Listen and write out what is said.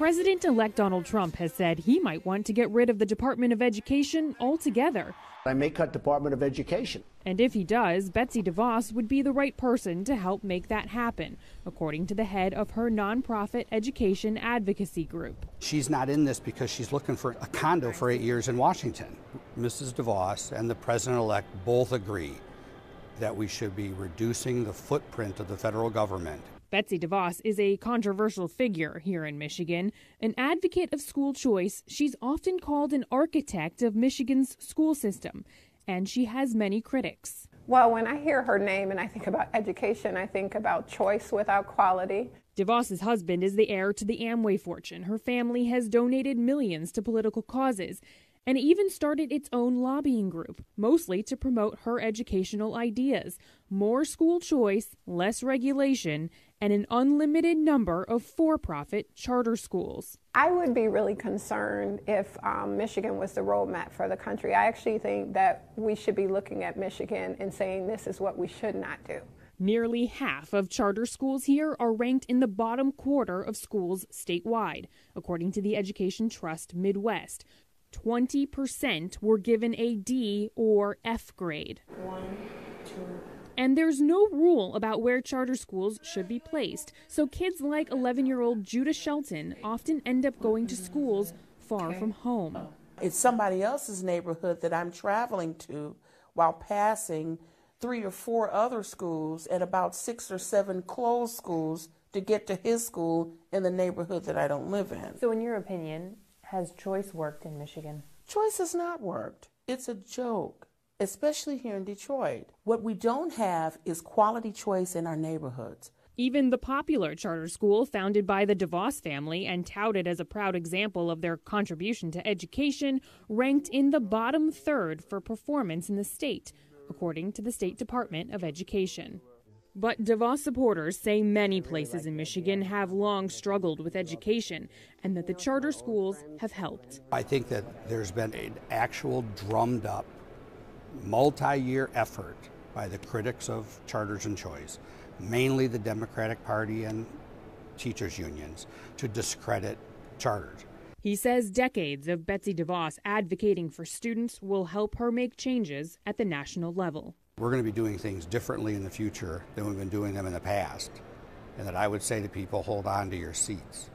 President-elect Donald Trump has said he might want to get rid of the Department of Education altogether. I may cut Department of Education. And if he does, Betsy DeVos would be the right person to help make that happen, according to the head of her nonprofit education advocacy group. She's not in this because she's looking for a condo for 8 years in Washington. Mrs. DeVos and the president-elect both agree that we should be reducing the footprint of the federal government. Betsy DeVos is a controversial figure here in Michigan. An advocate of school choice, she's often called an architect of Michigan's school system, and she has many critics. Well, when I hear her name and I think about education, I think about choice without quality. DeVos's husband is the heir to the Amway fortune. Her family has donated millions to political causes and even started its own lobbying group, mostly to promote her educational ideas. More school choice, less regulation, and an unlimited number of for-profit charter schools. I would be really concerned if Michigan was the roadmap for the country. I actually think that we should be looking at Michigan and saying this is what we should not do. Nearly half of charter schools here are ranked in the bottom quarter of schools statewide, according to the Education Trust Midwest. 20% were given a D or F grade. 1, 2. And there's no rule about where charter schools should be placed, so kids like 11-year-old Judah Shelton often end up going to schools far from home. It's somebody else's neighborhood that I'm traveling to while passing 3 or 4 other schools and about 6 or 7 closed schools to get to his school in the neighborhood that I don't live in. So in your opinion, has choice worked in Michigan? Choice has not worked. It's a joke, especially here in Detroit. What we don't have is quality choice in our neighborhoods. Even the popular charter school founded by the DeVos family and touted as a proud example of their contribution to education ranked in the bottom third for performance in the state, according to the State Department of Education. But DeVos supporters say many places in Michigan have long struggled with education and that the charter schools have helped. I think that there's been an actual drummed up, multi-year effort by the critics of charters and choice, mainly the Democratic Party and teachers' unions, to discredit charters. He says decades of Betsy DeVos advocating for students will help her make changes at the national level. We're going to be doing things differently in the future than we've been doing them in the past, and that I would say to people, hold on to your seats.